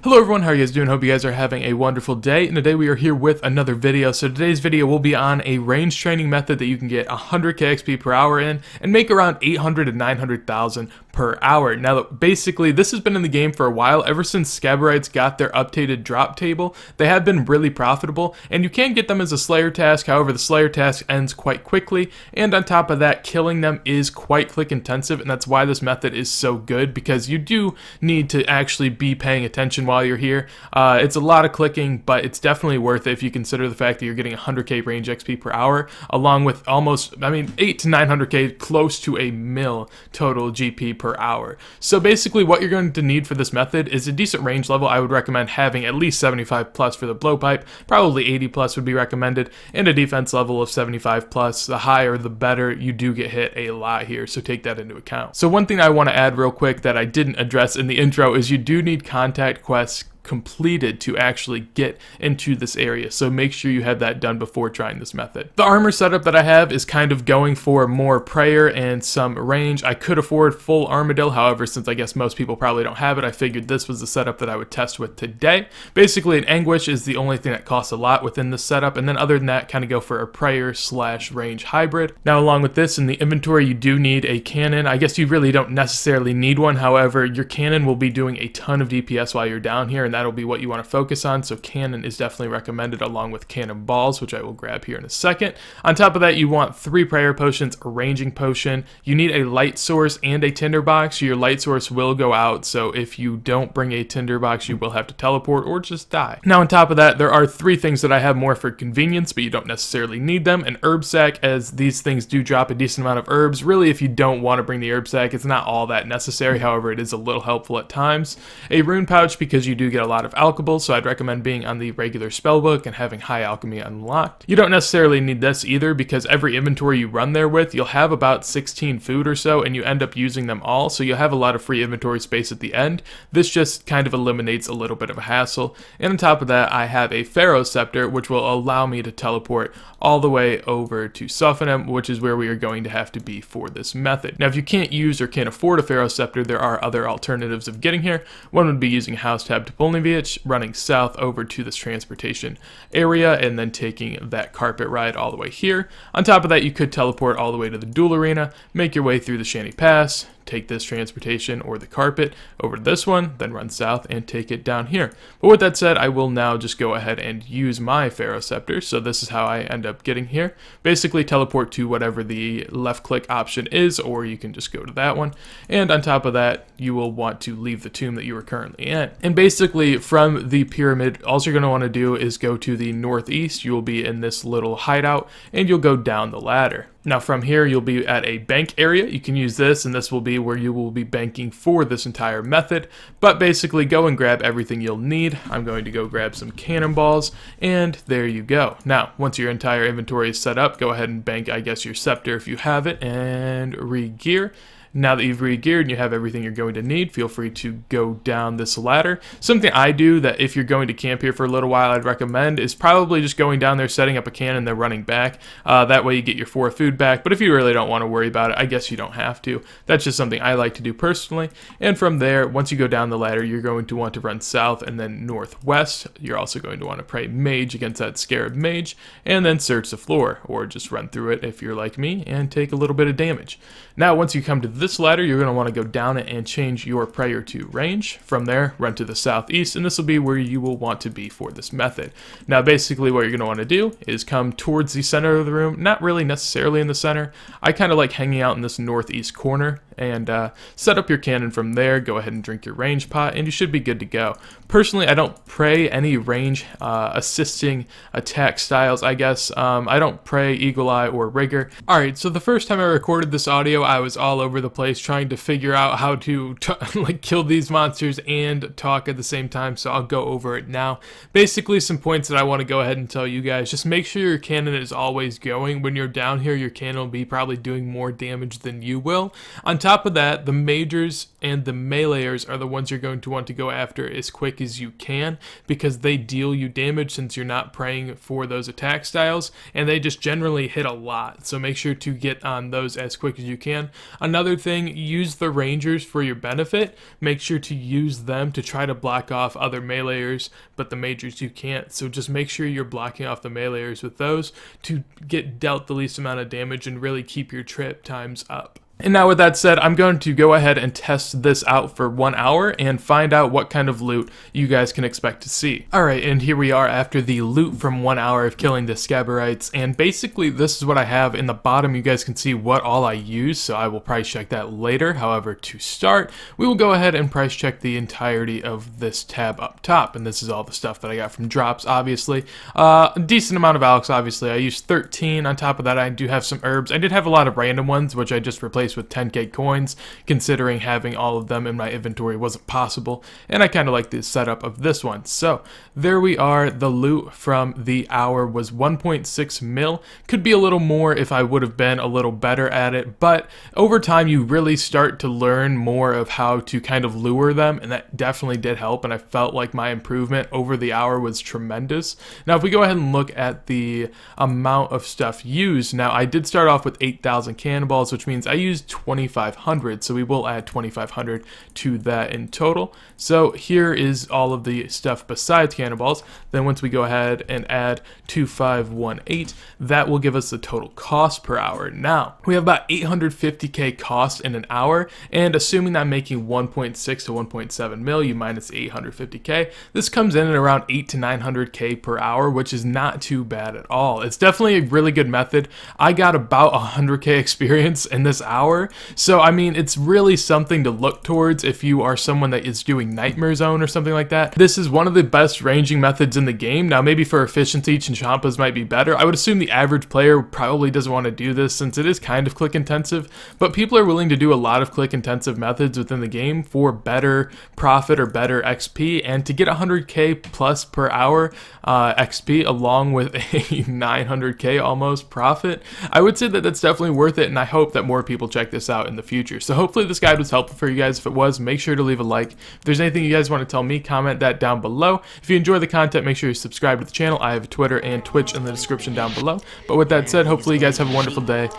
Hello everyone, how are you guys doing? Hope you guys are having a wonderful day, and today we are here with another video. So today's video will be on a range training method that you can get 100k XP per hour in and make around 800 to 900,000 per hour. Now basically this has been in the game for a while. Ever since Scaberites got their updated drop table, they have been really profitable, and you can get them as a Slayer task. However, the Slayer task ends quite quickly, and on top of that, killing them is quite click intensive, and that's why this method is so good, because you do need to actually be paying attention while you're here. It's a lot of clicking, but it's definitely worth it if you consider the fact that you're getting 100k range XP per hour, along with almost, 8 to 900k, close to a mil total GP per hour. So basically what you're going to need for this method is a decent range level. I would recommend having at least 75 plus for the blowpipe, probably 80 plus would be recommended, and a defense level of 75 plus. The higher the better. You do get hit a lot here, so take that into account. So one thing I want to add real quick that I didn't address in the intro is you do need contact quests completed to actually get into this area, so make sure you have that done before trying this method. The armor setup that I have is kind of going for more prayer and some range. I could afford full armadillo, however, since I guess most people probably don't have it, I figured this was the setup that I would test with today. Basically an anguish is the only thing that costs a lot within this setup, and then other than that, kind of go for a prayer slash range hybrid. Now along with this, in the inventory you do need a cannon. I guess you really don't necessarily need one, however your cannon will be doing a ton of DPS while you're down here, and that'll be what you want to focus on, so cannon is definitely recommended, along with cannon balls, which I will grab here in a second. On top of that, you want 3 prayer potions, a ranging potion. You need a light source and a tinderbox. Your light source will go out, so if you don't bring a tinderbox, you will have to teleport or just die. Now on top of that, there are 3 things that I have more for convenience, but you don't necessarily need them. An herb sack, as these things do drop a decent amount of herbs. Really, if you don't want to bring the herb sack, it's not all that necessary, however it is a little helpful at times. A rune pouch, because you do get a lot of alchemy, so I'd recommend being on the regular spellbook and having high alchemy unlocked. You don't necessarily need this either, because every inventory you run there with, you'll have about 16 food or so, and you end up using them all, so you'll have a lot of free inventory space at the end. This just kind of eliminates a little bit of a hassle. And on top of that, I have a Pharaoh Scepter, which will allow me to teleport all the way over to Sophonim, which is where we are going to have to be for this method. Now if you can't use or can't afford a Pharaoh Scepter, there are other alternatives of getting here. One would be using House Tab to Polnivich, running south over to this transportation area, and then taking that carpet ride all the way here. On top of that, you could teleport all the way to the duel arena, make your way through the Shanty Pass, take this transportation or the carpet over to this one, then run south and take it down here. But with that said, I will now just go ahead and use my Pharaoh Scepter. So this is how I end up getting here. Basically teleport to whatever the left click option is, or you can just go to that one. And on top of that, you will want to leave the tomb that you are currently in. And basically from the pyramid, all you're going to want to do is go to the northeast. You will be in this little hideout, and you'll go down the ladder. Now from here, you'll be at a bank area. You can use this, and this will be where you will be banking for this entire method. But basically, go and grab everything you'll need. I'm going to go grab some cannonballs, and there you go. Now, once your entire inventory is set up, go ahead and bank, I guess, your scepter if you have it, and re-gear. Now that you've re-geared and you have everything you're going to need, feel free to go down this ladder. Something I do that if you're going to camp here for a little while, I'd recommend is probably just going down there, setting up a cannon, then running back. That way you get your 4 food back, but if you really don't want to worry about it, I guess you don't have to. That's just something I like to do personally. And from there, once you go down the ladder, you're going to want to run south and then northwest. You're also going to want to pray mage against that scarab mage, and then search the floor, or just run through it if you're like me, and take a little bit of damage. Now once you come to this ladder, you're going to want to go down it and change your prayer to range. From there, run to the southeast, and this will be where you will want to be for this method. Now basically what you're going to want to do is come towards the center of the room, not really necessarily in the center. I kind of like hanging out in this northeast corner, and set up your cannon from there. Go ahead and drink your range pot, and you should be good to go. Personally, I don't pray any range assisting attack styles, I guess. I don't pray Eagle Eye or Rigor. Alright, so the first time I recorded this audio, I was all over the place trying to figure out how to like kill these monsters and talk at the same time, so I'll go over it now. Basically, some points that I want to go ahead and tell you guys. Just make sure your cannon is always going. When you're down here, your cannon will be probably doing more damage than you will. On top of that, the majors and the meleeers are the ones you're going to want to go after as quick as you can, because they deal you damage since you're not praying for those attack styles, and they just generally hit a lot. So make sure to get on those as quick as you can. Another thing, use the rangers for your benefit. Make sure to use them to try to block off other meleeers, but the majors you can't. So just make sure you're blocking off the meleeers with those to get dealt the least amount of damage and really keep your trip times up. And now with that said, I'm going to go ahead and test this out for 1 hour and find out what kind of loot you guys can expect to see. Alright, and here we are after the loot from 1 hour of killing the Scabberites, and basically this is what I have. In the bottom you guys can see what all I use, so I will price check that later. However, to start, we will go ahead and price check the entirety of this tab up top, and this is all the stuff that I got from drops, obviously. A decent amount of Alex, obviously. I used 13. On top of that, I do have some herbs. I did have a lot of random ones, which I just replaced with 10k coins, considering having all of them in my inventory wasn't possible, and I kind of like the setup of this one. So there we are. The loot from the hour was 1.6 mil. Could be a little more if I would have been a little better at it, but over time you really start to learn more of how to kind of lure them, and that definitely did help, and I felt like my improvement over the hour was tremendous. Now if we go ahead and look at the amount of stuff used, now I did start off with 8,000 cannonballs, which means I used 2,500, so we will add 2,500 to that in total. So here is all of the stuff besides cannonballs. Then once we go ahead and add 2,518, that will give us the total cost per hour. Now we have about 850k cost in an hour, and assuming that I'm making 1.6 to 1.7 mil, you minus 850k, this comes in at around 8 to 900k per hour, which is not too bad at all. It's definitely a really good method. I got about 100k experience in this hour, so I mean, it's really something to look towards if you are someone that is doing Nightmare Zone or something like that. This is one of the best ranging methods in the game. Now maybe for efficiency, Chinchampas might be better. I would assume the average player probably doesn't want to do this since it is kind of click intensive, but people are willing to do a lot of click intensive methods within the game for better profit or better XP, and to get 100k plus per hour XP along with a 900k almost profit, I would say that that's definitely worth it, and I hope that more people check this out in the future. So hopefully this guide was helpful for you guys. If it was, make sure to leave a like. If there's anything you guys want to tell me, comment that down below. If you enjoy the content, make sure you subscribe to the channel. I have Twitter and Twitch in the description down below. But with that said, hopefully you guys have a wonderful day.